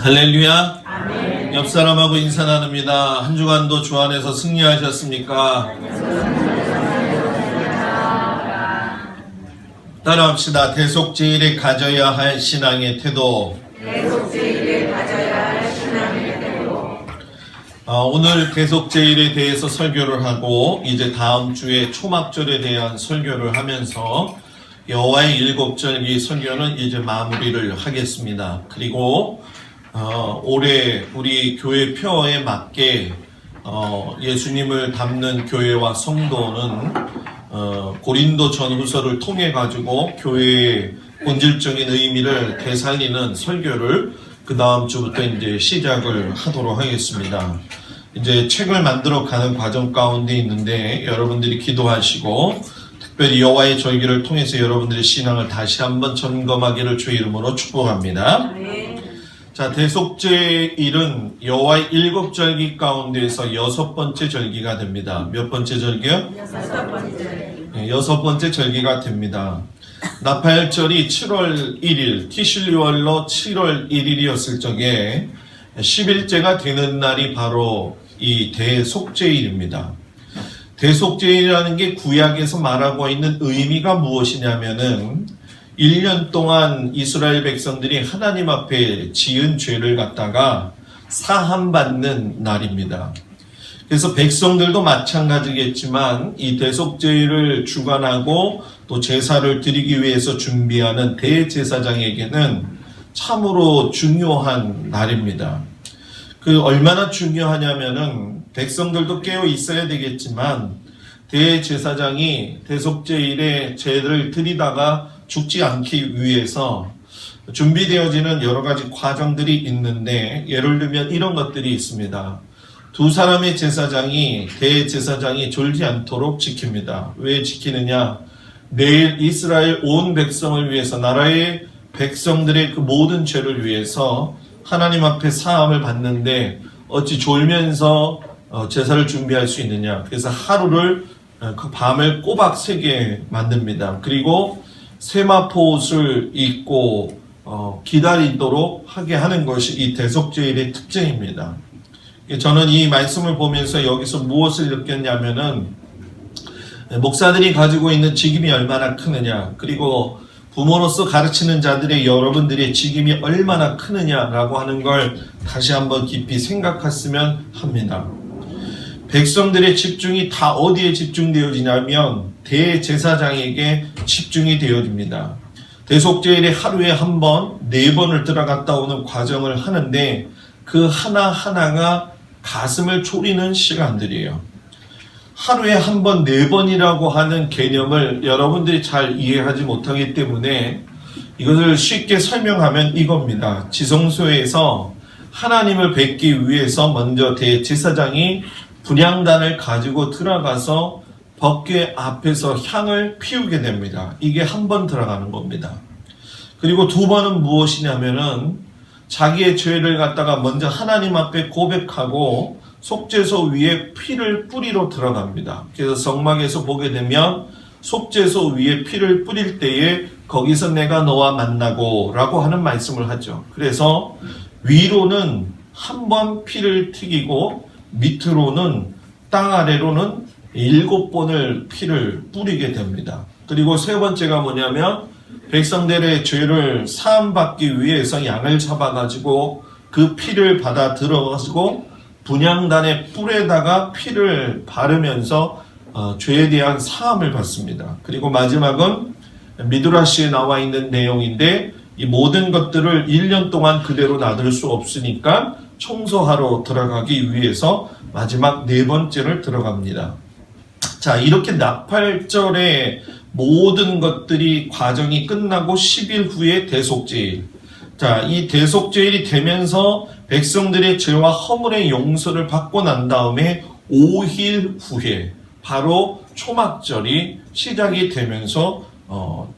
할렐루야. 아멘. 옆 사람하고 인사 나눕니다. 한 주간도 주 안에서 승리하셨습니까? 따라합시다. 대속제일에 가져야 할 신앙의 태도. 대속제일에 가져야 할 신앙의 태도. 오늘 대속제일에 대해서 설교를 하고 이제 다음 주에 초막절에 대한 설교를 하면서 여호와의 일곱절기 설교는 이제 마무리를 하겠습니다. 그리고 올해 우리 교회 표어에 맞게 예수님을 담는 교회와 성도는 고린도 전후서를 통해 가지고 교회의 본질적인 의미를 되살리는 설교를 그 다음 주부터 이제 시작을 하도록 하겠습니다. 이제 책을 만들어 가는 과정 가운데 있는데 여러분들이 기도하시고 특별히 여호와의 절기를 통해서 여러분들의 신앙을 다시 한번 점검하기를 주의 이름으로 축복합니다. 자, 대속제일은 여호와의 일곱 절기 가운데에서 여섯 번째 절기가 됩니다. 몇 번째 절기요? 여섯 번째. 네, 여섯 번째 절기가 됩니다. 나팔절이 7월 1일, 티실리월로 7월 1일이었을 적에 10일째가 되는 날이 바로 이 대속제일입니다. 대속제일이라는 게 구약에서 말하고 있는 의미가 무엇이냐면은 1년 동안 이스라엘 백성들이 하나님 앞에 지은 죄를 갖다가 사함받는 날입니다. 그래서 백성들도 마찬가지겠지만 이 대속제일을 주관하고 또 제사를 드리기 위해서 준비하는 대제사장에게는 참으로 중요한 날입니다. 얼마나 중요하냐면은 백성들도 깨어 있어야 되겠지만 대제사장이 대속제일에 제를 드리다가 죽지 않기 위해서 준비되어지는 여러 가지 과정들이 있는데 예를 들면 이런 것들이 있습니다. 두 사람의 제사장이 대제사장이 졸지 않도록 지킵니다. 왜 지키느냐? 내일 이스라엘 온 백성을 위해서 나라의 백성들의 그 모든 죄를 위해서 하나님 앞에 사함을 받는데 어찌 졸면서 제사를 준비할 수 있느냐? 그래서 하루를 그 밤을 꼬박 새게 만듭니다. 그리고 세마포 옷을 입고 기다리도록 하게 하는 것이 이 대속제일의 특징입니다. 저는 이 말씀을 보면서 여기서 무엇을 느꼈냐면은 목사들이 가지고 있는 직임이 얼마나 크느냐, 그리고 부모로서 가르치는 자들의 여러분들의 직임이 얼마나 크느냐라고 하는 걸 다시 한번 깊이 생각했으면 합니다. 백성들의 집중이 다 어디에 집중되어지냐면 대제사장에게 집중이 되어집니다. 대속제일에 하루에 한 번, 네 번을 들어갔다 오는 과정을 하는데 그 하나하나가 가슴을 졸이는 시간들이에요. 하루에 한 번, 네 번이라고 하는 개념을 여러분들이 잘 이해하지 못하기 때문에 이것을 쉽게 설명하면 이겁니다. 지성소에서 하나님을 뵙기 위해서 먼저 대제사장이 분향단을 가지고 들어가서 법궤 앞에서 향을 피우게 됩니다. 이게 한 번 들어가는 겁니다. 그리고 두 번은 무엇이냐면은 자기의 죄를 갖다가 먼저 하나님 앞에 고백하고 속죄소 위에 피를 뿌리러 들어갑니다. 그래서 성막에서 보게 되면 속죄소 위에 피를 뿌릴 때에 거기서 내가 너와 만나고 라고 하는 말씀을 하죠. 그래서 위로는 한 번 피를 튀기고 밑으로는 땅 아래로는 7번을 피를 뿌리게 됩니다. 그리고 세 번째가 뭐냐면 백성들의 죄를 사함받기 위해서 양을 잡아가지고 그 피를 받아 들어가지고 분향단의 뿔에다가 피를 바르면서 죄에 대한 사함을 받습니다. 그리고 마지막은 미드라시에 나와 있는 내용인데 이 모든 것들을 1년 동안 그대로 놔둘 수 없으니까 청소하러 들어가기 위해서 마지막 네 번째를 들어갑니다. 자, 이렇게 나팔절에 모든 것들이 과정이 끝나고 10일 후에 대속제일. 자, 이 대속제일이 되면서 백성들의 죄와 허물의 용서를 받고 난 다음에 5일 후에 바로 초막절이 시작이 되면서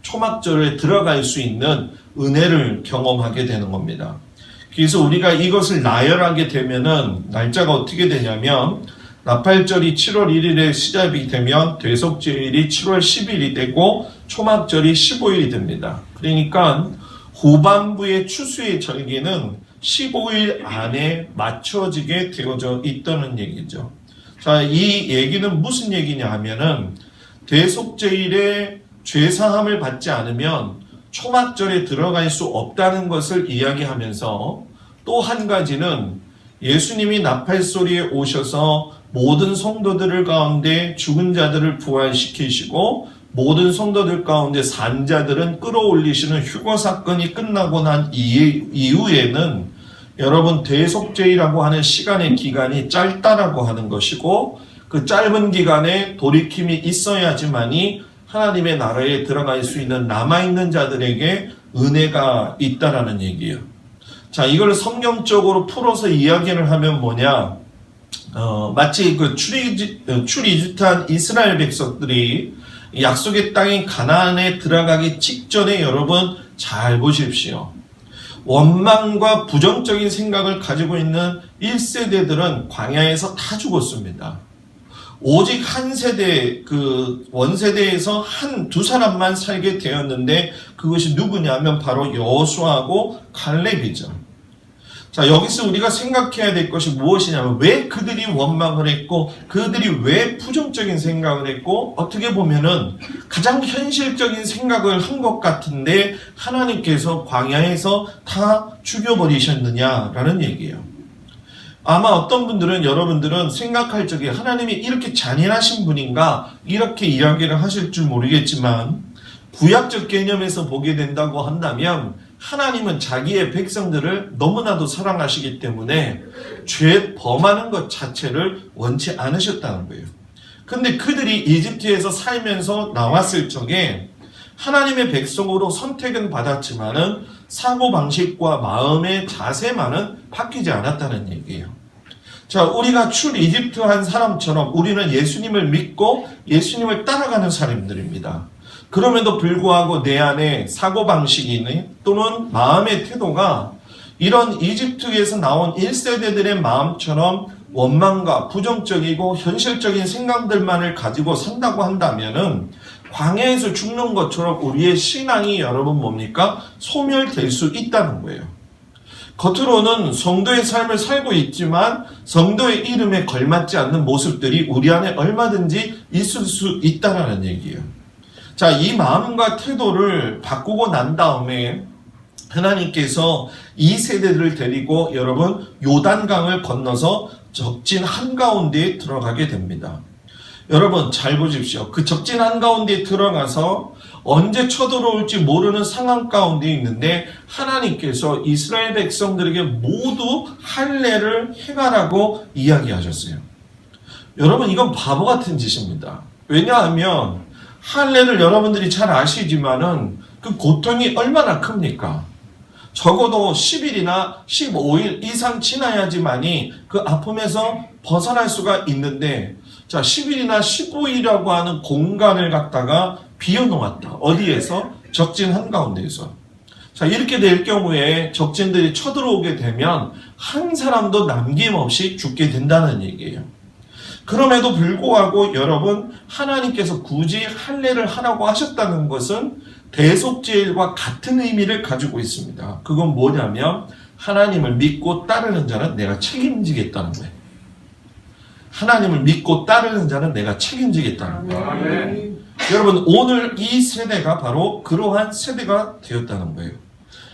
초막절에 들어갈 수 있는 은혜를 경험하게 되는 겁니다. 그래서 우리가 이것을 나열하게 되면은 날짜가 어떻게 되냐면 나팔절이 7월 1일에 시작이 되면 대속제일이 7월 10일이 되고 초막절이 15일이 됩니다. 그러니까 후반부의 추수의 절기는 15일 안에 맞춰지게 되어져 있다는 얘기죠. 자, 이 얘기는 무슨 얘기냐 하면은 대속죄일에 죄사함을 받지 않으면 초막절에 들어갈 수 없다는 것을 이야기하면서 또 한 가지는 예수님이 나팔소리에 오셔서 모든 성도들 가운데 죽은 자들을 부활시키시고 모든 성도들 가운데 산 자들은 끌어올리시는 휴거 사건이 끝나고 난 이후에는 여러분 대속죄라고 하는 시간의 기간이 짧다라고 하는 것이고 그 짧은 기간에 돌이킴이 있어야지만이 하나님의 나라에 들어갈 수 있는 남아있는 자들에게 은혜가 있다라는 얘기예요. 자, 이걸 성경적으로 풀어서 이야기를 하면 뭐냐? 마치 그 출이집트한 이스라엘 백성들이 약속의 땅인 가나안에 들어가기 직전에 여러분 잘 보십시오. 원망과 부정적인 생각을 가지고 있는 1세대들은 광야에서 다 죽었습니다. 오직 한 세대, 그 원세대에서 두 사람만 살게 되었는데 그것이 누구냐면 바로 여호수아하고 갈렙이죠. 자, 여기서 우리가 생각해야 될 것이 무엇이냐면 왜 그들이 원망을 했고 그들이 왜 부정적인 생각을 했고 어떻게 보면은 가장 현실적인 생각을 한 것 같은데 하나님께서 광야에서 다 죽여버리셨느냐라는 얘기예요. 아마 어떤 분들은 여러분들은 생각할 적에 하나님이 이렇게 잔인하신 분인가 이렇게 이야기를 하실 줄 모르겠지만 구약적 개념에서 보게 된다고 한다면 하나님은 자기의 백성들을 너무나도 사랑하시기 때문에 죄 범하는 것 자체를 원치 않으셨다는 거예요. 근데 그들이 이집트에서 살면서 나왔을 적에 하나님의 백성으로 선택은 받았지만은 사고방식과 마음의 자세만은 바뀌지 않았다는 얘기예요. 자, 우리가 출이집트한 사람처럼 우리는 예수님을 믿고 예수님을 따라가는 사람들입니다. 그럼에도 불구하고 내 안에 사고방식이니 또는 마음의 태도가 이런 이집트에서 나온 1세대들의 마음처럼 원망과 부정적이고 현실적인 생각들만을 가지고 산다고 한다면은 광야에서 죽는 것처럼 우리의 신앙이 여러분 뭡니까? 소멸될 수 있다는 거예요. 겉으로는 성도의 삶을 살고 있지만 성도의 이름에 걸맞지 않는 모습들이 우리 안에 얼마든지 있을 수 있다는 얘기예요. 자, 이 마음과 태도를 바꾸고 난 다음에 하나님께서 이 세대들을 데리고 여러분 요단강을 건너서 적진 한가운데에 들어가게 됩니다. 여러분 잘 보십시오. 그 적진 한가운데에 들어가서 언제 쳐들어올지 모르는 상황 가운데 있는데 하나님께서 이스라엘 백성들에게 모두 할례를 행하라고 이야기하셨어요. 여러분 이건 바보 같은 짓입니다. 왜냐하면 할례를 여러분들이 잘 아시지만은 그 고통이 얼마나 큽니까? 적어도 10일이나 15일 이상 지나야지만이 그 아픔에서 벗어날 수가 있는데 자, 10일이나 15일이라고 하는 공간을 갖다가 비워놓았다. 어디에서? 적진 한가운데에서. 자, 이렇게 될 경우에 적진들이 쳐들어오게 되면 한 사람도 남김없이 죽게 된다는 얘기예요. 그럼에도 불구하고 여러분 하나님께서 굳이 할례를 하라고 하셨다는 것은 대속죄일과 같은 의미를 가지고 있습니다. 그건 뭐냐면 하나님을 믿고 따르는 자는 내가 책임지겠다는 거예요. 하나님을 믿고 따르는 자는 내가 책임지겠다는 거예요. 아멘. 여러분 오늘 이 세대가 바로 그러한 세대가 되었다는 거예요.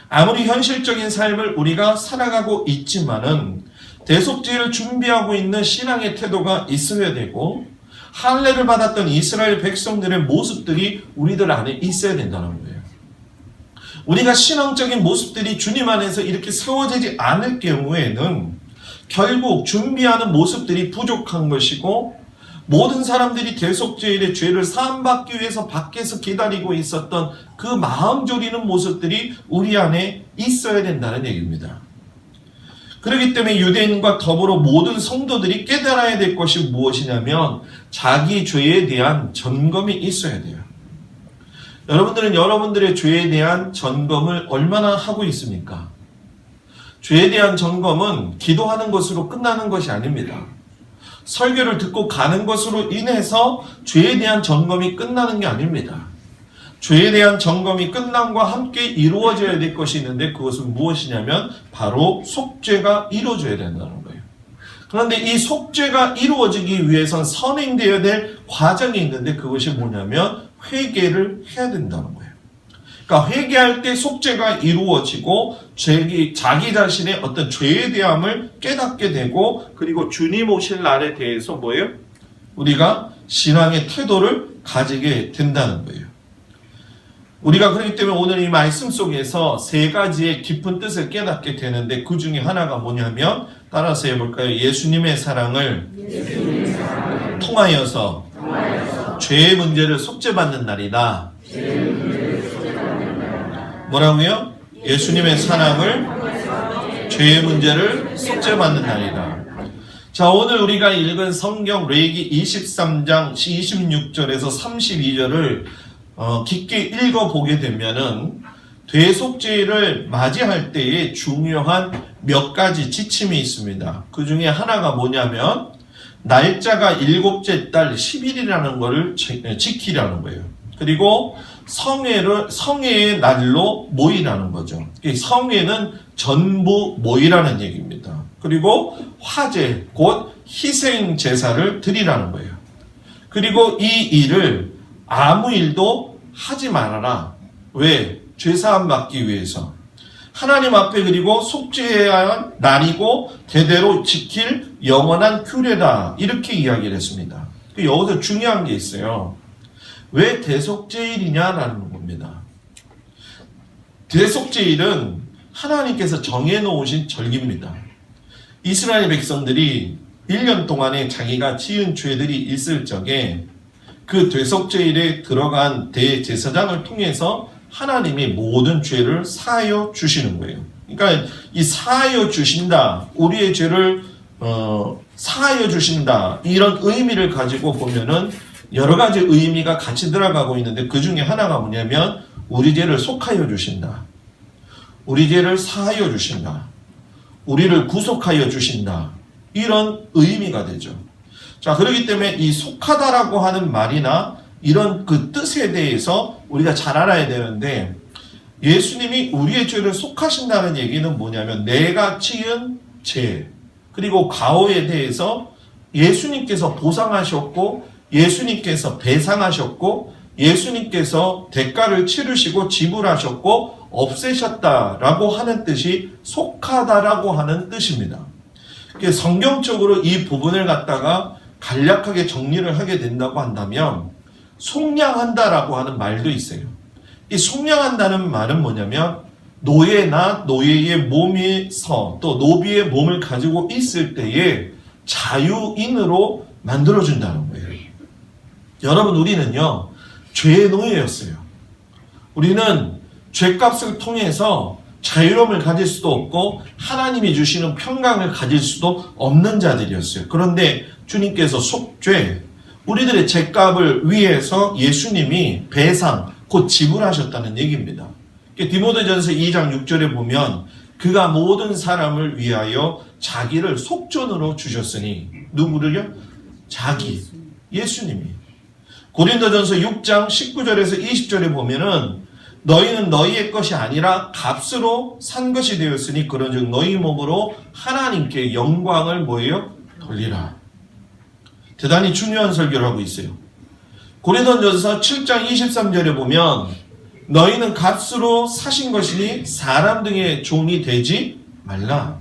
아무리 현실적인 삶을 우리가 살아가고 있지만은 대속죄를 준비하고 있는 신앙의 태도가 있어야 되고 할례를 받았던 이스라엘 백성들의 모습들이 우리들 안에 있어야 된다는 거예요. 우리가 신앙적인 모습들이 주님 안에서 이렇게 세워지지 않을 경우에는 결국 준비하는 모습들이 부족한 것이고 모든 사람들이 대속죄일의 죄를 사함받기 위해서 밖에서 기다리고 있었던 그 마음 졸이는 모습들이 우리 안에 있어야 된다는 얘기입니다. 그렇기 때문에 유대인과 더불어 모든 성도들이 깨달아야 될 것이 무엇이냐면 자기 죄에 대한 점검이 있어야 돼요. 여러분들은 여러분들의 죄에 대한 점검을 얼마나 하고 있습니까? 죄에 대한 점검은 기도하는 것으로 끝나는 것이 아닙니다. 설교를 듣고 가는 것으로 인해서 죄에 대한 점검이 끝나는 게 아닙니다. 죄에 대한 점검이 끝남과 함께 이루어져야 될 것이 있는데 그것은 무엇이냐면 바로 속죄가 이루어져야 된다는 거예요. 그런데 이 속죄가 이루어지기 위해선 선행되어야 될 과정이 있는데 그것이 뭐냐면 회개를 해야 된다는 거예요. 그러니까 회개할 때 속죄가 이루어지고 자기 자신의 어떤 죄에 대함을 깨닫게 되고 그리고 주님 오실 날에 대해서 뭐예요? 우리가 신앙의 태도를 가지게 된다는 거예요. 우리가 그렇기 때문에 오늘 이 말씀 속에서 세 가지의 깊은 뜻을 깨닫게 되는데 그 중에 하나가 뭐냐면 따라서 해볼까요? 예수님의 사랑을 통하여서 죄의 문제를 속죄받는 날이다. 뭐라고요? 예수님의 사랑을 죄의 문제를 속죄받는 날이다. 자, 오늘 우리가 읽은 성경 레위기 23장 26절에서 32절을 깊게 읽어보게 되면은 대속죄를 맞이할 때에 중요한 몇 가지 지침이 있습니다. 그 중에 하나가 뭐냐면 날짜가 일곱째 달 10일이라는 것을 지키라는 거예요. 그리고 성회의 날로 모이라는 거죠. 성회는 전부 모이라는 얘기입니다. 그리고 화제, 곧 희생 제사를 드리라는 거예요. 그리고 이 일을 아무 일도 하지 말아라. 왜? 죄사함 받기 위해서. 하나님 앞에 그리고 속죄해야 할 날이고 대대로 지킬 영원한 규례다. 이렇게 이야기를 했습니다. 여기서 중요한 게 있어요. 왜 대속죄일이냐라는 겁니다. 대속죄일은 하나님께서 정해놓으신 절기입니다. 이스라엘 백성들이 1년 동안에 자기가 지은 죄들이 있을 적에 그 대속죄일에 들어간 대제사장을 통해서 하나님이 모든 죄를 사하여 주시는 거예요. 그러니까 이 사하여 주신다, 우리의 죄를 사하여 주신다, 이런 의미를 가지고 보면은 여러 가지 의미가 같이 들어가고 있는데 그 중에 하나가 뭐냐면 우리 죄를 속하여 주신다, 우리 죄를 사하여 주신다, 우리를 구속하여 주신다, 이런 의미가 되죠. 자, 그렇기 때문에 이 속하다라고 하는 말이나 이런 그 뜻에 대해서 우리가 잘 알아야 되는데 예수님이 우리의 죄를 속하신다는 얘기는 뭐냐면 내가 지은 죄 그리고 가오에 대해서 예수님께서 보상하셨고 예수님께서 배상하셨고 예수님께서 대가를 치르시고 지불하셨고 없애셨다라고 하는 뜻이 속하다라고 하는 뜻입니다. 성경적으로 이 부분을 갖다가 간략하게 정리를 하게 된다고 한다면 속량한다라고 하는 말도 있어요. 이 속량한다는 말은 뭐냐면 노예나 노예의 몸에서 또 노비의 몸을 가지고 있을 때에 자유인으로 만들어준다는 거예요. 여러분, 우리는요 죄의 노예였어요. 우리는 죄값을 통해서 자유로움을 가질 수도 없고 하나님이 주시는 평강을 가질 수도 없는 자들이었어요. 그런데 주님께서 속죄, 우리들의 죄값을 위해서 예수님이 배상, 곧 지불하셨다는 얘기입니다. 디모데전서 2장 6절에 보면 그가 모든 사람을 위하여 자기를 속전으로 주셨으니 누구를요? 자기, 예수님이. 고린도전서 6장 19절에서 20절에 보면은 너희는 너희의 것이 아니라 값으로 산 것이 되었으니 그런즉 너희 몸으로 하나님께 영광을 뭐예요? 돌리라. 대단히 중요한 설교를 하고 있어요. 고린도전서 7장 23절에 보면 너희는 값으로 사신 것이니 사람 등의 종이 되지 말라.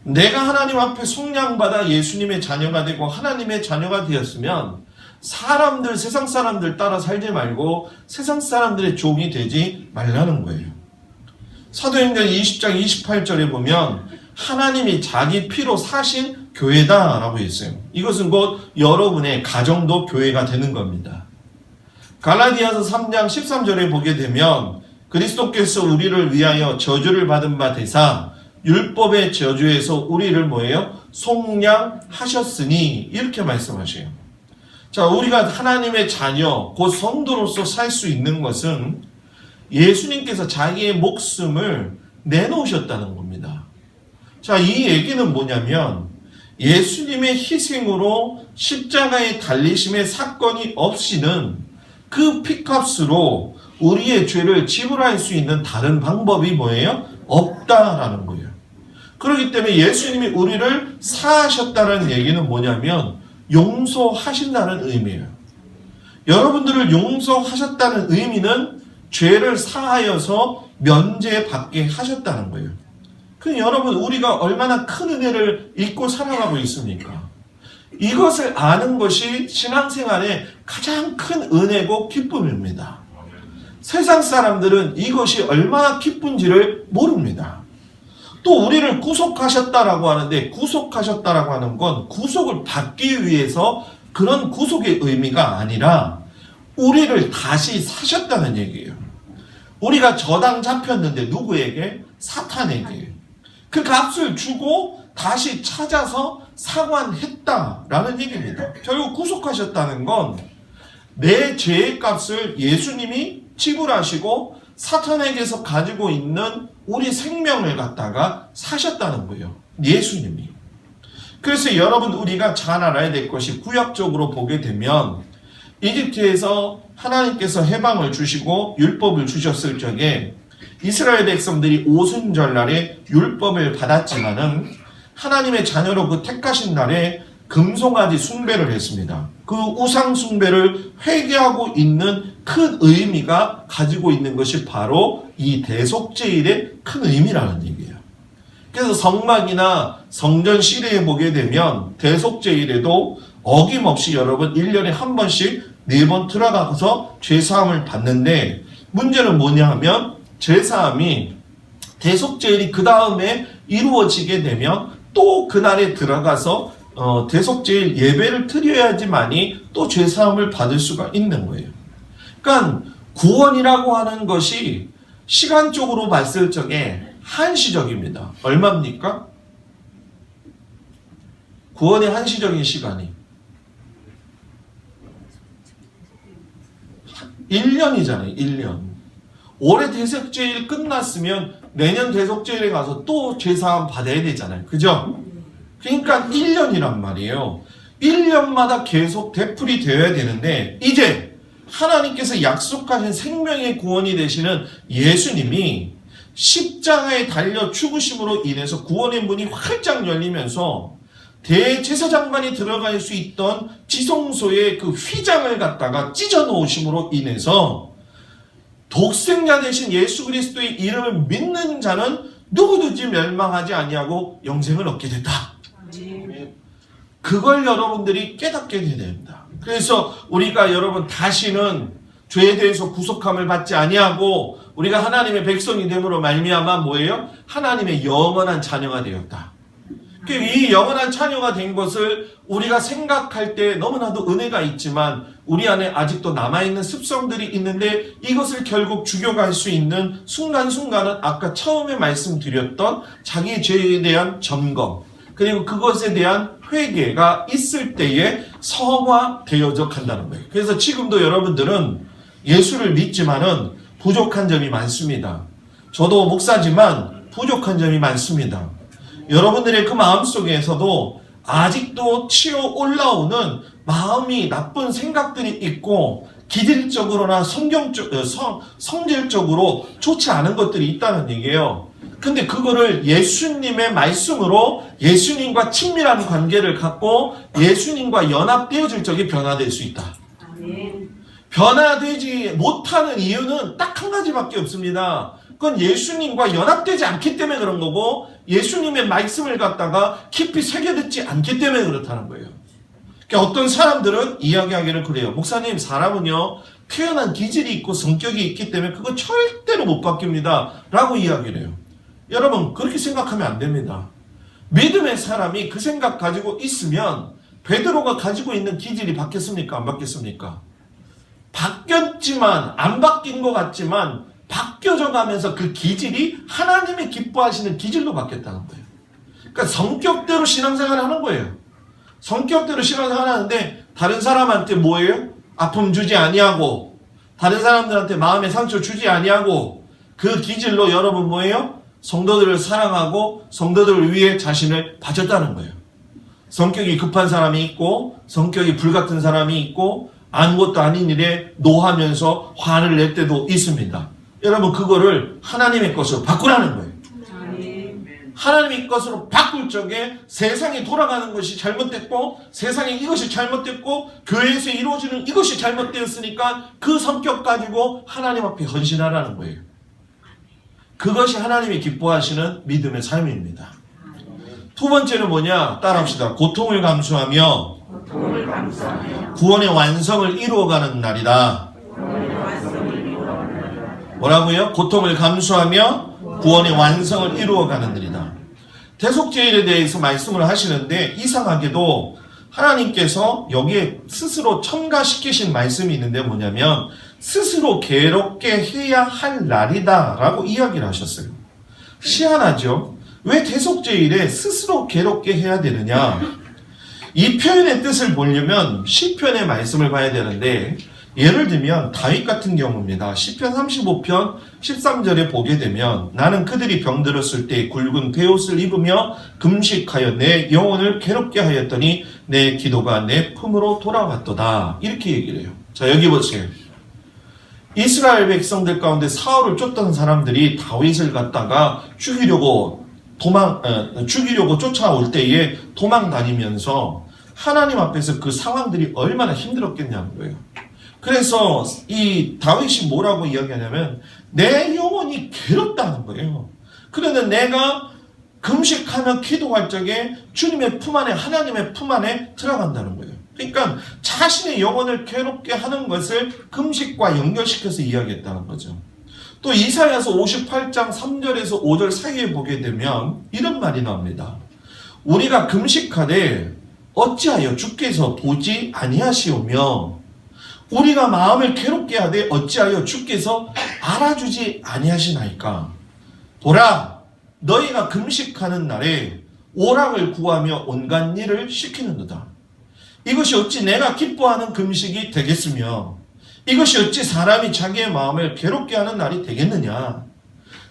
내가 하나님 앞에 속량받아 예수님의 자녀가 되고 하나님의 자녀가 되었으면 사람들, 세상 사람들 따라 살지 말고 세상 사람들의 종이 되지 말라는 거예요. 사도행전 20장 28절에 보면 하나님이 자기 피로 사신 교회다라고 했어요. 이것은 곧 여러분의 가정도 교회가 되는 겁니다. 갈라디아서 3장 13절에 보게 되면 그리스도께서 우리를 위하여 저주를 받은 바 되사 율법의 저주에서 우리를 뭐예요? 속량하셨으니 이렇게 말씀하셔요. 자, 우리가 하나님의 자녀, 곧 성도로서 살 수 있는 것은 예수님께서 자기의 목숨을 내놓으셨다는 겁니다. 자, 이 얘기는 뭐냐면 예수님의 희생으로 십자가의 달리심의 사건이 없이는 그 피값으로 우리의 죄를 지불할 수 있는 다른 방법이 뭐예요? 없다라는 거예요. 그렇기 때문에 예수님이 우리를 사하셨다는 얘기는 뭐냐면 용서하신다는 의미예요. 여러분들을 용서하셨다는 의미는 죄를 사하여서 면제받게 하셨다는 거예요. 그럼 여러분, 우리가 얼마나 큰 은혜를 잊고 살아가고 있습니까? 이것을 아는 것이 신앙생활의 가장 큰 은혜고 기쁨입니다. 세상 사람들은 이것이 얼마나 기쁜지를 모릅니다. 또 우리를 구속하셨다라고 하는데, 구속하셨다라고 하는 건 구속을 받기 위해서 그런 구속의 의미가 아니라 우리를 다시 사셨다는 얘기예요. 우리가 저당 잡혔는데 누구에게? 사탄에게. 그 값을 주고 다시 찾아서 상환했다라는 얘기입니다. 결국 구속하셨다는 건 내 죄의 값을 예수님이 지불하시고 사탄에게서 가지고 있는 우리 생명을 갖다가 사셨다는 거예요. 예수님이. 그래서 여러분, 우리가 잘 알아야 될 것이, 구약적으로 보게 되면 이집트에서 하나님께서 해방을 주시고 율법을 주셨을 적에 이스라엘 백성들이 오순절날에 율법을 받았지만은 하나님의 자녀로 그 택하신 날에 금송아지 숭배를 했습니다. 그 우상 숭배를 회개하고 있는 큰 의미가 가지고 있는 것이 바로 이 대속죄일의 큰 의미라는 얘기예요. 그래서 성막이나 성전 시내에 보게 되면 대속죄일에도 어김없이 여러분 1년에 한 번씩 4번 들어가서 죄사함을 받는데, 문제는 뭐냐 하면 죄사함이 대속죄일이 그 다음에 이루어지게 되면 또 그날에 들어가서 대속죄일 예배를 드려야지만이 또 죄사함을 받을 수가 있는 거예요. 그러니까 구원이라고 하는 것이 시간적으로 봤을 적에 한시적입니다. 얼마입니까? 구원의 한시적인 시간이 1년이잖아요. 1년. 올해 대속죄일 끝났으면 내년 대속죄일에 가서 또 죄사함 받아야 되잖아요. 그죠? 그러니까 1년이란 말이에요. 1년마다 계속 되풀이 되어야 되는데, 이제 하나님께서 약속하신 생명의 구원이 되시는 예수님이 십자가에 달려 죽으심으로 인해서 구원의 문이 활짝 열리면서 대제사장만이 들어갈 수 있던 지성소의 그 휘장을 갖다가 찢어 놓으심으로 인해서 독생자 되신 예수 그리스도의 이름을 믿는 자는 누구든지 멸망하지 아니하고 영생을 얻게 됐다. 그걸 여러분들이 깨닫게 됩니다. 그래서 우리가 여러분 다시는 죄에 대해서 구속함을 받지 아니하고 우리가 하나님의 백성이 됨으로 말미암아 뭐예요? 하나님의 영원한 자녀가 되었다. 이 영원한 자녀가 된 것을 우리가 생각할 때 너무나도 은혜가 있지만 우리 안에 아직도 남아있는 습성들이 있는데, 이것을 결국 죽여갈 수 있는 순간순간은 아까 처음에 말씀드렸던 자기 죄에 대한 점검, 그리고 그것에 대한 회개가 있을 때에 성화되어져 간다는 거예요. 그래서 지금도 여러분들은 예수를 믿지만은 부족한 점이 많습니다. 저도 목사지만 부족한 점이 많습니다. 여러분들의 그 마음속에서도 아직도 치어 올라오는 마음이 나쁜 생각들이 있고 기질적으로나 성질적으로 좋지 않은 것들이 있다는 얘기예요. 근데 그거를 예수님의 말씀으로 예수님과 친밀한 관계를 갖고 예수님과 연합되어질 적에 변화될 수 있다. 변화되지 못하는 이유는 딱 한 가지밖에 없습니다. 그건 예수님과 연합되지 않기 때문에 그런 거고, 예수님의 말씀을 갖다가 깊이 새겨듣지 않기 때문에 그렇다는 거예요. 그러니까 어떤 사람들은 이야기하기를 그래요. 목사님, 사람은요 태어난 기질이 있고 성격이 있기 때문에 그거 절대로 못 바뀝니다 라고 이야기를 해요. 여러분, 그렇게 생각하면 안 됩니다. 믿음의 사람이 그 생각 가지고 있으면 베드로가 가지고 있는 기질이 바뀌었습니까? 안 바뀌었습니까? 바뀌었지만, 안 바뀐 것 같지만 바뀌어져 가면서 그 기질이 하나님이 기뻐하시는 기질로 바뀌었다는 거예요. 그러니까 성격대로 신앙생활을 하는 거예요. 성격대로 신앙생활을 하는데 다른 사람한테 뭐예요? 아픔 주지 아니하고, 다른 사람들한테 마음의 상처 주지 아니하고, 그 기질로 여러분 뭐예요? 성도들을 사랑하고 성도들을 위해 자신을 바쳤다는 거예요. 성격이 급한 사람이 있고 성격이 불같은 사람이 있고 아무것도 아닌 일에 노하면서 화를 낼 때도 있습니다. 여러분 그거를 하나님의 것으로 바꾸라는 거예요. 하나님의 것으로 바꿀 적에 세상이 돌아가는 것이 잘못됐고 세상에 이것이 잘못됐고 교회에서 이루어지는 이것이 잘못되었으니까 그 성격 가지고 하나님 앞에 헌신하라는 거예요. 그것이 하나님이 기뻐하시는 믿음의 삶입니다. 두 번째는 뭐냐? 따라합시다. 고통을 감수하며 구원의 완성을 이루어가는 날이다. 뭐라고요? 고통을 감수하며 구원의 완성을 이루어가는 날이다. 대속죄일에 대해서 말씀을 하시는데 이상하게도 하나님께서 여기에 스스로 첨가시키신 말씀이 있는데 뭐냐면 스스로 괴롭게 해야 할 날이다 라고 이야기를 하셨어요. 희한하죠? 왜 대속죄일에 스스로 괴롭게 해야 되느냐? 이 표현의 뜻을 보려면 시편의 말씀을 봐야 되는데 예를 들면 다윗 같은 경우입니다. 시편 35편 13절에 보게 되면 나는 그들이 병들었을 때 굵은 베옷을 입으며 금식하여 내 영혼을 괴롭게 하였더니 내 기도가 내 품으로 돌아왔도다. 이렇게 얘기를 해요. 자, 여기 보세요. 이스라엘 백성들 가운데 사울을 쫓던 사람들이 다윗을 갖다가 죽이려고 쫓아올 때에 도망 다니면서 하나님 앞에서 그 상황들이 얼마나 힘들었겠냐는 거예요. 그래서 이 다윗이 뭐라고 이야기하냐면 내 영혼이 괴롭다는 거예요. 그러는 내가 금식하며 기도할 적에 주님의 품 안에 하나님의 품 안에 들어간다는 거예요. 그러니까 자신의 영혼을 괴롭게 하는 것을 금식과 연결시켜서 이야기했다는 거죠. 또 이사야서 58장 3절에서 5절 사이에 보게 되면 이런 말이 나옵니다. 우리가 금식하되 어찌하여 주께서 보지 아니하시오며 우리가 마음을 괴롭게 하되 어찌하여 주께서 알아주지 아니하시나이까. 보라, 너희가 금식하는 날에 오락을 구하며 온갖 일을 시키는도다. 이것이 어찌 내가 기뻐하는 금식이 되겠으며 이것이 어찌 사람이 자기의 마음을 괴롭게 하는 날이 되겠느냐.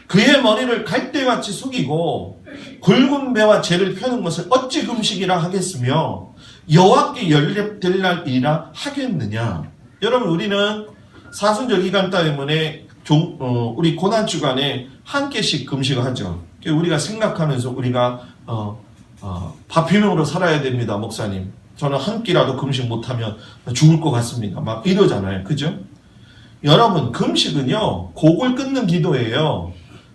그의 머리를 갈대같이 숙이고 굵은 배와 재를 펴는 것을 어찌 금식이라 하겠으며 여호와께 연립될 날이라 하겠느냐. 여러분 우리는 사순절 기간 때문에 우리 고난 주간에 한 끼씩 금식을 하죠. 우리가 생각하면서 우리가 밥 비명으로 살아야 됩니다, 목사님. 저는 한 끼라도 금식 못하면 죽을 것 같습니다. 막 이러잖아요. 그죠? 여러분 금식은요 곡을 끊는 기도예요.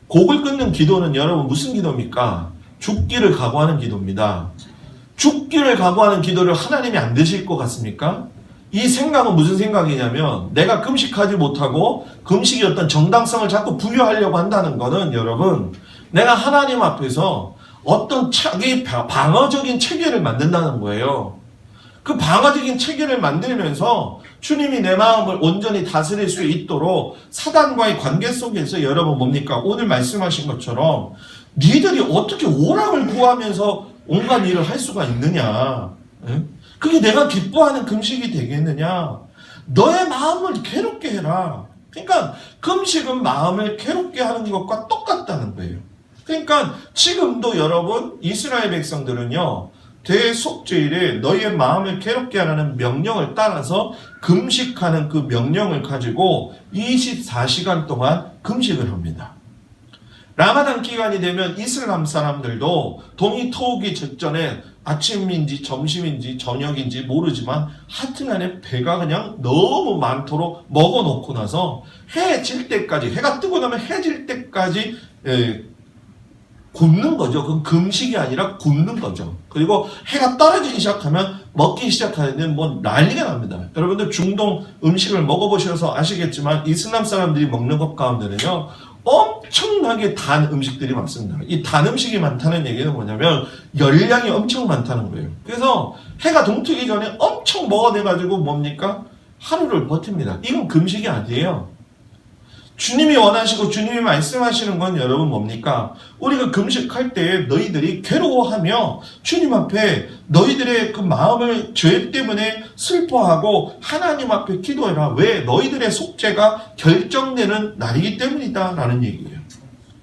곡을 끊는 기도는 여러분 무슨 기도입니까? 죽기를 각오하는 기도입니다. 죽기를 각오하는 기도를 하나님이 안 드실 것 같습니까? 이 생각은 무슨 생각이냐면 내가 금식하지 못하고 금식의 어떤 정당성을 자꾸 부여하려고 한다는 거는 여러분 내가 하나님 앞에서 어떤 자기 방어적인 체계를 만든다는 거예요. 그 방어적인 체계를 만들면서 주님이 내 마음을 온전히 다스릴 수 있도록 사단과의 관계 속에서 여러분 뭡니까? 오늘 말씀하신 것처럼 니들이 어떻게 오락을 구하면서 온갖 일을 할 수가 있느냐? 응? 그게 내가 기뻐하는 금식이 되겠느냐? 너의 마음을 괴롭게 해라. 그러니까 금식은 마음을 괴롭게 하는 것과 똑같다는 거예요. 그러니까 지금도 여러분 이스라엘 백성들은요. 대속죄일에 너희의 마음을 괴롭게 하라는 명령을 따라서 금식하는 그 명령을 가지고 24시간 동안 금식을 합니다. 라마단 기간이 되면 이슬람 사람들도 동이 터오기 직전에 아침인지 점심인지 저녁인지 모르지만 하여튼간에 배가 그냥 너무 많도록 먹어놓고 나서 해 질 때까지, 해가 뜨고 나면 해 질 때까지 굶는 거죠. 그건 금식이 아니라 굶는 거죠. 그리고 해가 떨어지기 시작하면 먹기 시작하는데 뭐 난리가 납니다. 여러분들 중동 음식을 먹어보셔서 아시겠지만 이슬람 사람들이 먹는 것 가운데는요 엄청나게 단 음식들이 많습니다. 이 단 음식이 많다는 얘기는 뭐냐면 열량이 엄청 많다는 거예요. 그래서 해가 동트기 전에 엄청 먹어내가지고 뭡니까? 하루를 버팁니다. 이건 금식이 아니에요. 주님이 원하시고 주님이 말씀하시는 건 여러분 뭡니까? 우리가 금식할 때 너희들이 괴로워하며 주님 앞에 너희들의 그 마음을 죄 때문에 슬퍼하고 하나님 앞에 기도해라. 왜? 너희들의 속죄가 결정되는 날이기 때문이다 라는 얘기예요.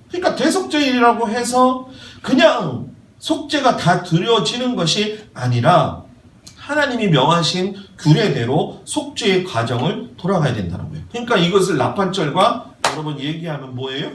그러니까 대속죄일이라고 해서 그냥 속죄가 다 드려지는 것이 아니라 하나님이 명하신 규례대로 속죄의 과정을 돌아가야 된다는 거예요. 그러니까 이것을 나팔절과 여러분 얘기하면 뭐예요?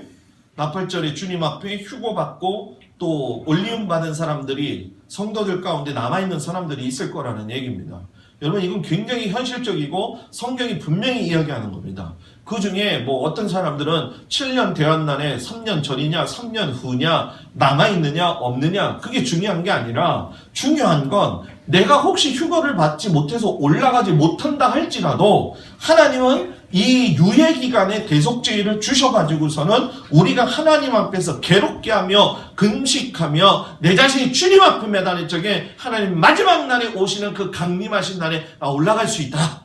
나팔절에 주님 앞에 휴고받고 또 올리움 받은 사람들이 성도들 가운데 남아있는 사람들이 있을 거라는 얘기입니다. 여러분 이건 굉장히 현실적이고 성경이 분명히 이야기하는 겁니다. 그 중에 뭐 어떤 사람들은 7년 대환난에 3년 전이냐 3년 후냐 남아있느냐 없느냐 그게 중요한 게 아니라 중요한 건 내가 혹시 휴거를 받지 못해서 올라가지 못한다 할지라도 하나님은 이 유예 기간에 대속죄를 주셔가지고서는 우리가 하나님 앞에서 괴롭게 하며 금식하며 내 자신이 주님 앞에 매달릴 적에 하나님 마지막 날에 오시는 그 강림하신 날에 올라갈 수 있다.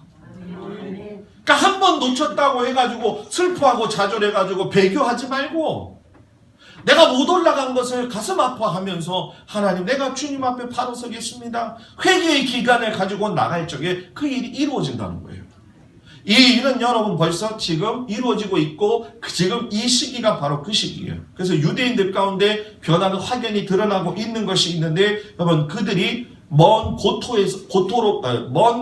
그러니까 한 번 놓쳤다고 해가지고 슬퍼하고 좌절해가지고 배교하지 말고 내가 못 올라간 것을 가슴 아파하면서 하나님 내가 주님 앞에 바로 서겠습니다. 회개의 기간을 가지고 나갈 적에 그 일이 이루어진다는 거예요. 이 일은 여러분 벌써 지금 이루어지고 있고 지금 이 시기가 바로 그 시기예요. 그래서 유대인들 가운데 변화가 확연히 드러나고 있는 것이 있는데 여러분 그들이 먼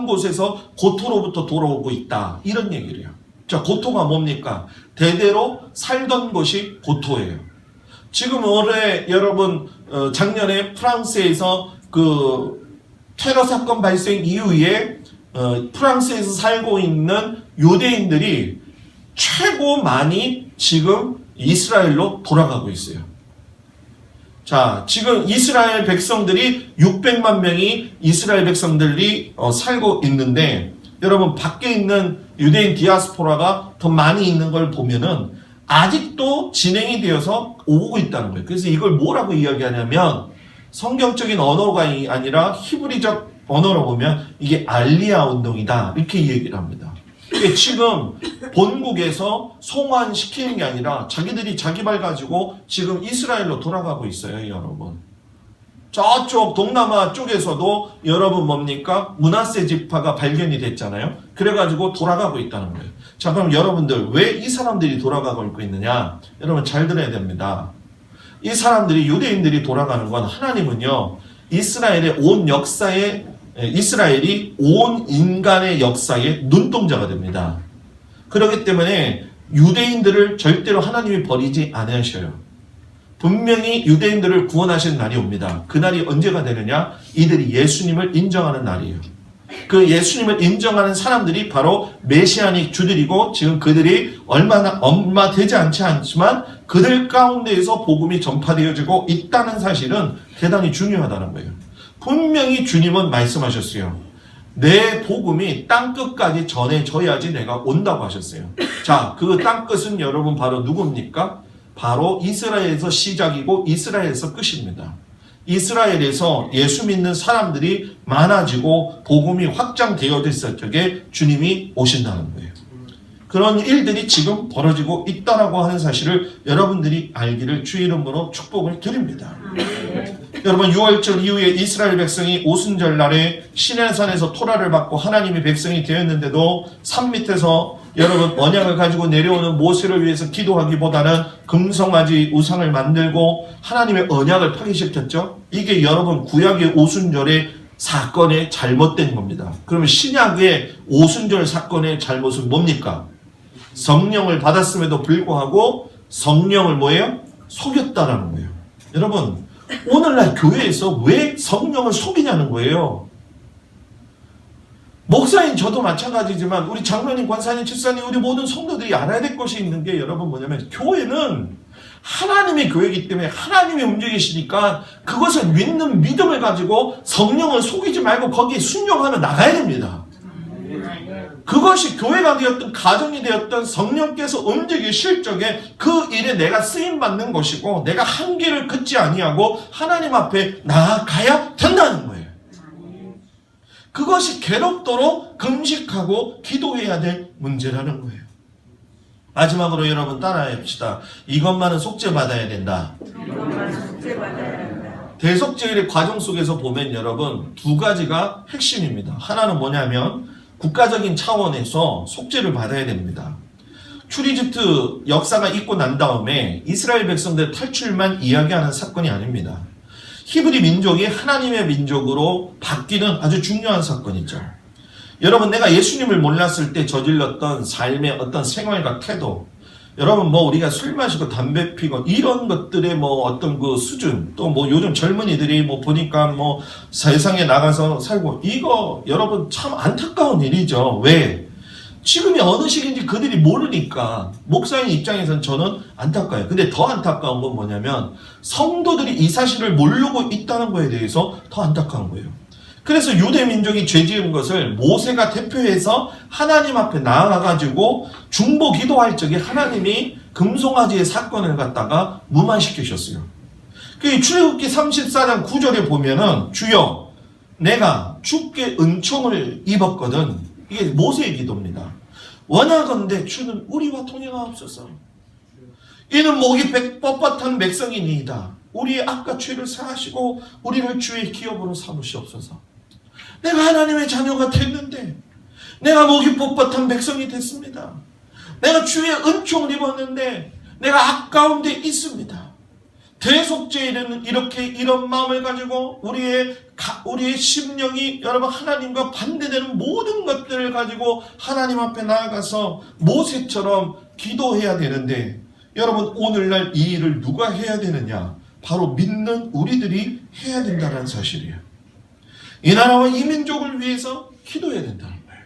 곳에서 고토로부터 돌아오고 있다. 이런 얘기를 해요. 자, 고토가 뭡니까? 대대로 살던 곳이 고토예요. 지금 올해 여러분 작년에 프랑스에서 그 테러 사건 발생 이후에 프랑스에서 살고 있는 유대인들이 최고 많이 지금 이스라엘로 돌아가고 있어요. 자, 지금 이스라엘 백성들이 600만 명이 이스라엘 백성들이 살고 있는데 여러분 밖에 있는 유대인 디아스포라가 더 많이 있는 걸 보면은 아직도 진행이 되어서 오고 있다는 거예요. 그래서 이걸 뭐라고 이야기하냐면 성경적인 언어가 아니라 히브리적 언어로 보면 이게 알리아 운동이다 이렇게 얘기를 합니다. 이게 지금 본국에서 송환시키는 게 아니라 자기들이 자기 발 가지고 지금 이스라엘로 돌아가고 있어요, 여러분. 저쪽 동남아 쪽에서도 여러분 뭡니까? 므낫세 지파가 발견이 됐잖아요. 그래가지고 돌아가고 있다는 거예요. 자, 그럼 여러분들 왜 이 사람들이 돌아가고 있느냐? 여러분 잘 들어야 됩니다. 이 사람들이 유대인들이 돌아가는 건 하나님은요 이스라엘의 온 역사에 이스라엘이 온 인간의 역사의 눈동자가 됩니다. 그렇기 때문에 유대인들을 절대로 하나님이 버리지 않으셔요. 분명히 유대인들을 구원하시는 날이 옵니다. 그 날이 언제가 되느냐? 이들이 예수님을 인정하는 날이에요. 그 예수님을 인정하는 사람들이 바로 메시아닉 주들이고 지금 그들이 얼마 되지 않지만 그들 가운데에서 복음이 전파되어지고 있다는 사실은 대단히 중요하다는 거예요. 분명히 주님은 말씀하셨어요. 내 복음이 땅끝까지 전해져야지 내가 온다고 하셨어요. 자, 그 땅끝은 여러분 바로 누굽니까? 바로 이스라엘에서 시작이고 이스라엘에서 끝입니다. 이스라엘에서 예수 믿는 사람들이 많아지고 복음이 확장되어졌을 적에 주님이 오신다는 거예요. 그런 일들이 지금 벌어지고 있다라고 하는 사실을 여러분들이 알기를 주의 이름으로 축복을 드립니다. 여러분 6월절 이후에 이스라엘 백성이 오순절 날에 시내산에서 토라를 받고 하나님의 백성이 되었는데도 산 밑에서 여러분 언약을 가지고 내려오는 모세를 위해서 기도하기보다는 금송아지 우상을 만들고 하나님의 언약을 파괴시켰죠. 이게 여러분 구약의 오순절의 사건의 잘못된 겁니다. 그러면 신약의 오순절 사건의 잘못은 뭡니까? 성령을 받았음에도 불구하고 성령을 뭐예요? 속였다라는 거예요. 여러분 오늘날 교회에서 왜 성령을 속이냐는 거예요. 목사인 저도 마찬가지지만 우리 장로님, 권사님, 집사님, 우리 모든 성도들이 알아야 될 것이 있는 게 여러분 뭐냐면 교회는 하나님의 교회이기 때문에 하나님이 움직이시니까 그것을 믿는 믿음을 가지고 성령을 속이지 말고 거기에 순종하며 나가야 됩니다. 그것이 교회가 되었든 가정이 되었든 성령께서 움직이실 적에 그 일에 내가 쓰임받는 것이고 내가 한계를 긋지 아니하고 하나님 앞에 나아가야 된다는 거예요. 그것이 괴롭도록 금식하고 기도해야 될 문제라는 거예요. 마지막으로 여러분 따라합시다. 이것만은 속죄받아야 된다. 대속죄의 과정 속에서 보면 여러분 두 가지가 핵심입니다. 하나는 뭐냐면 국가적인 차원에서 속죄를 받아야 됩니다. 출이집트 역사가 있고 난 다음에 이스라엘 백성들 탈출만 이야기하는 사건이 아닙니다. 히브리 민족이 하나님의 민족으로 바뀌는 아주 중요한 사건이죠. 여러분, 내가 예수님을 몰랐을 때 저질렀던 삶의 어떤 생활과 태도, 여러분 뭐 우리가 술 마시고 담배 피고 이런 것들의 뭐 어떤 그 수준, 또 뭐 요즘 젊은이들이 뭐 보니까 뭐 세상에 나가서 살고, 이거 여러분 참 안타까운 일이죠. 왜? 지금이 어느 시기인지 그들이 모르니까 목사님 입장에서는 저는 안타까워요. 근데 더 안타까운 건 뭐냐면 성도들이 이 사실을 모르고 있다는 거에 대해서 더 안타까운 거예요. 그래서 유대 민족이 죄 지은 것을 모세가 대표해서 하나님 앞에 나아가가지고 중보 기도할 적에 하나님이 금송아지의 사건을 갖다가 무마시키셨어요. 그 출애굽기 34장 9절에 보면은 주여 내가 주께 은총을 입었거든. 이게 모세의 기도입니다. 원하건대 주는 우리와 통행하옵소서. 이는 목이 뻣뻣한 백성이니이다. 우리의 악과 죄를 사하시고 우리를 주의 기업으로 삼으시옵소서. 내가 하나님의 자녀가 됐는데 내가 목이 뻣뻣한 백성이 됐습니다. 내가 주의 은총을 입었는데 내가 악 가운데 있습니다. 대속죄에는 이렇게 이런 마음을 가지고 우리의 심령이 여러분 하나님과 반대되는 모든 것들을 가지고 하나님 앞에 나아가서 모세처럼 기도해야 되는데, 여러분 오늘날 이 일을 누가 해야 되느냐? 바로 믿는 우리들이 해야 된다는 사실이에요. 이 나라와 이 민족을 위해서 기도해야 된다는 거예요.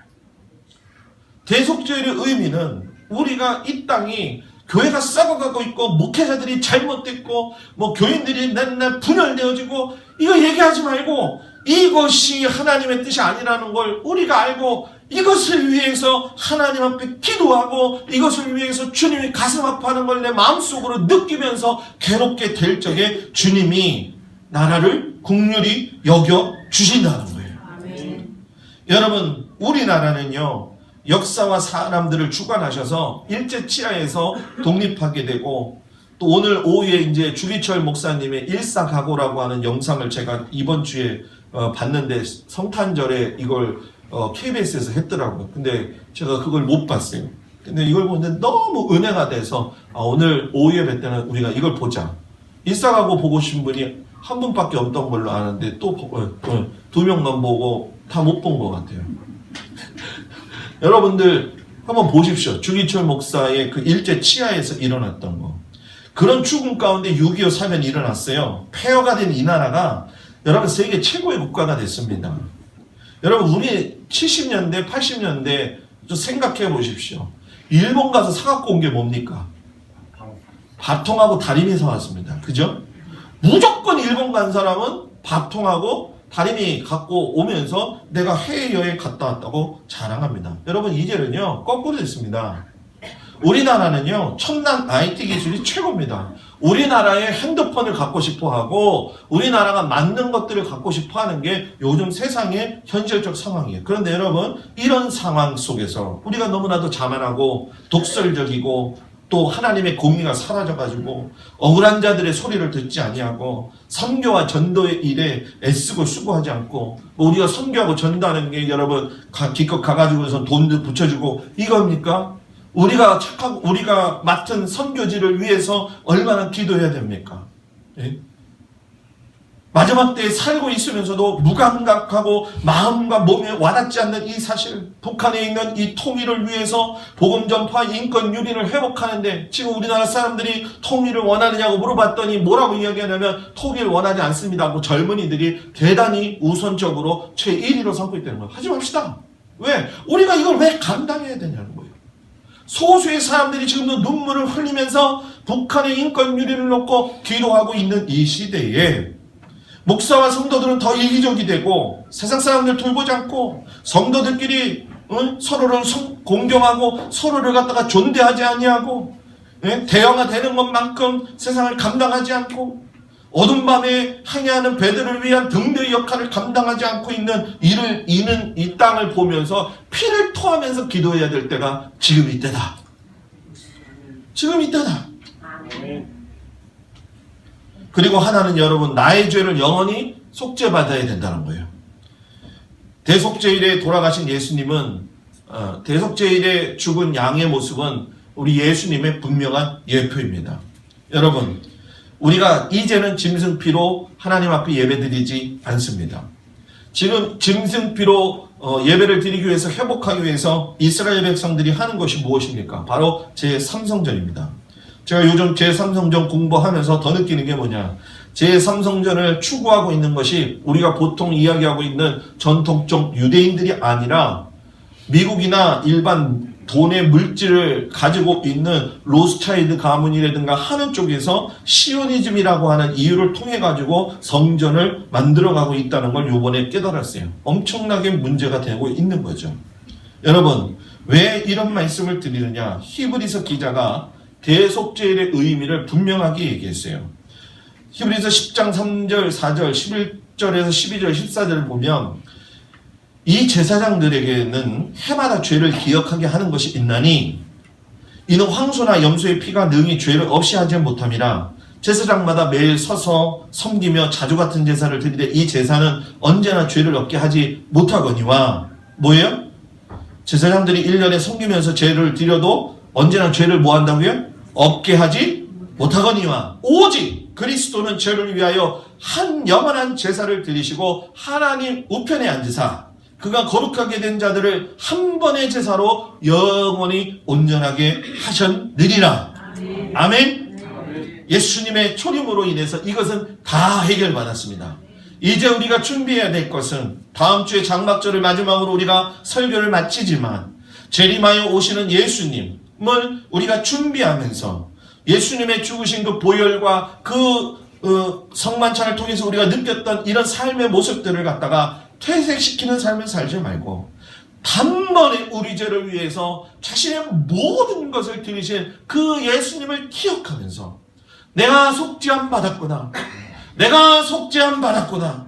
대속죄의 의미는 우리가 이 땅이 교회가 썩어가고 있고 목회자들이 잘못됐고 뭐 교인들이 맨날 분열되어지고 이거 얘기하지 말고 이것이 하나님의 뜻이 아니라는 걸 우리가 알고 이것을 위해서 하나님 앞에 기도하고 이것을 위해서 주님이 가슴 아파하는 걸 내 마음속으로 느끼면서 괴롭게 될 적에 주님이 나라를 긍휼히 여겨 주신다는 거예요. 아멘. 여러분 우리나라는요 역사와 사람들을 주관하셔서 일제 치하에서 독립하게 되고, 또 오늘 오후에 이제 주기철 목사님의 일사각오라고 하는 영상을 제가 이번 주에 봤는데 성탄절에 이걸 KBS에서 했더라고요. 근데 제가 그걸 못 봤어요. 근데 이걸 보는데 너무 은혜가 돼서 오늘 오후 예배 때는 우리가 이걸 보자. 일사각오 보고 싶은 분이 한 분밖에 없던 걸로 아는데 또 두 명만 보고 다 못 본 것 같아요. 여러분들 한번 보십시오. 주기철 목사의 그 일제 치하에서 일어났던 거. 그런 죽음 가운데 6.25 사변이 일어났어요. 폐허가 된 이 나라가 여러분 세계 최고의 국가가 됐습니다. 여러분 우리 70년대 80년대 좀 생각해 보십시오. 일본 가서 사갖고 온 게 뭡니까? 밥통하고 다리미 사왔습니다. 그죠? 무조건 일본 간 사람은 밥통하고 다리미 갖고 오면서 내가 해외여행 갔다 왔다고 자랑합니다. 여러분 이제는요 거꾸로 됐습니다. 우리나라는요 첨단 IT 기술이 최고입니다. 우리나라의 핸드폰을 갖고 싶어하고 우리나라가 맞는 것들을 갖고 싶어하는 게 요즘 세상의 현실적 상황이에요. 그런데 여러분 이런 상황 속에서 우리가 너무나도 자만하고 독설적이고 또 하나님의 공의가 사라져가지고 억울한 자들의 소리를 듣지 아니하고 선교와 전도의 일에 애쓰고 수고하지 않고 우리가 선교하고 전도하는 게 여러분 기껏 가가지고서 돈도 붙여주고 이겁니까? 우리가 착하고 우리가 맡은 선교지를 위해서 얼마나 기도해야 됩니까? 예? 마지막 때에 살고 있으면서도 무감각하고 마음과 몸에 와닿지 않는 이 사실, 북한에 있는 이 통일을 위해서 복음 전파, 인권 유린을 회복하는데 지금 우리나라 사람들이 통일을 원하느냐고 물어봤더니 뭐라고 이야기하냐면 통일을 원하지 않습니다 하고 젊은이들이 대단히 우선적으로 제1위로 삼고 있다는 거예요. 하지 맙시다. 왜? 우리가 이걸 왜 감당해야 되냐는 거예요. 소수의 사람들이 지금도 눈물을 흘리면서 북한의 인권 유린을 놓고 기도하고 있는 이 시대에 목사와 성도들은 더 이기적이 되고 세상 사람들 돌보지 않고 성도들끼리 서로를 공경하고 서로를 갖다가 존대하지 아니하고 대형화되는 것만큼 세상을 감당하지 않고 어둠 밤에 항해하는 배들을 위한 등대의 역할을 감당하지 않고 있는 이는 이 땅을 보면서 피를 토하면서 기도해야 될 때가 지금 이때다. 지금 이때다. 그리고 하나는 여러분 나의 죄를 영원히 속죄받아야 된다는 거예요. 대속죄일에 돌아가신 예수님은 대속죄일에 죽은 양의 모습은 우리 예수님의 분명한 예표입니다. 여러분 우리가 이제는 짐승피로 하나님 앞에 예배드리지 않습니다. 지금 짐승비로 예배를 드리기 위해서 회복하기 위해서 이스라엘 백성들이 하는 것이 무엇입니까? 바로 제3성전입니다. 제가 요즘 제3성전 공부하면서 더 느끼는 게 뭐냐? 제3성전을 추구하고 있는 것이 우리가 보통 이야기하고 있는 전통적 유대인들이 아니라 미국이나 일반 돈의 물질을 가지고 있는 로스차일드 가문이라든가 하는 쪽에서 시오니즘이라고 하는 이유를 통해 가지고 성전을 만들어가고 있다는 걸 요번에 깨달았어요. 엄청나게 문제가 되고 있는 거죠. 여러분, 왜 이런 말씀을 드리느냐? 히브리서 기자가 대속죄일의 의미를 분명하게 얘기했어요. 히브리서 10장 3절, 4절, 11절에서 12절, 14절을 보면 이 제사장들에게는 해마다 죄를 기억하게 하는 것이 있나니 이는 황소나 염소의 피가 능히 죄를 없이 하지 못함이라. 제사장마다 매일 서서 섬기며 자주 같은 제사를 드리되 이 제사는 언제나 죄를 없게 하지 못하거니와. 뭐예요? 제사장들이 1년에 섬기면서 죄를 드려도 언제나 죄를 뭐 한다고요? 없게 하지 못하거니와. 오직 그리스도는 죄를 위하여 한 영원한 제사를 드리시고 하나님 우편에 앉으사 그가 거룩하게 된 자들을 한 번의 제사로 영원히 온전하게 하셨느니라. 아멘. 예수님의 초림으로 인해서 이것은 다 해결받았습니다. 이제 우리가 준비해야 될 것은 다음 주에 장막절을 마지막으로 우리가 설교를 마치지만 재림하여 오시는 예수님을 우리가 준비하면서 예수님의 죽으신 그 보혈과 그 성만찬을 통해서 우리가 느꼈던 이런 삶의 모습들을 갖다가 퇴색시키는 삶을 살지 말고 단번에 우리 죄를 위해서 자신의 모든 것을 드리신 그 예수님을 기억하면서 내가 속죄함 받았구나. 내가 속죄함 받았구나.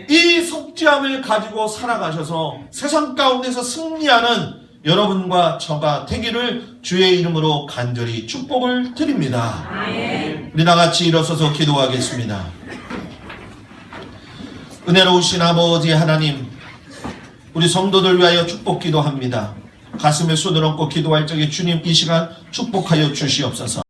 이 속죄함을 가지고 살아가셔서 세상 가운데서 승리하는 여러분과 저가 되기를 주의 이름으로 간절히 축복을 드립니다. 우리 다같이 일어서서 기도하겠습니다. 은혜로우신 아버지 하나님, 우리 성도들 위하여 축복 기도합니다. 가슴에 손을 얹고 기도할 적에 주님 이 시간 축복하여 주시옵소서.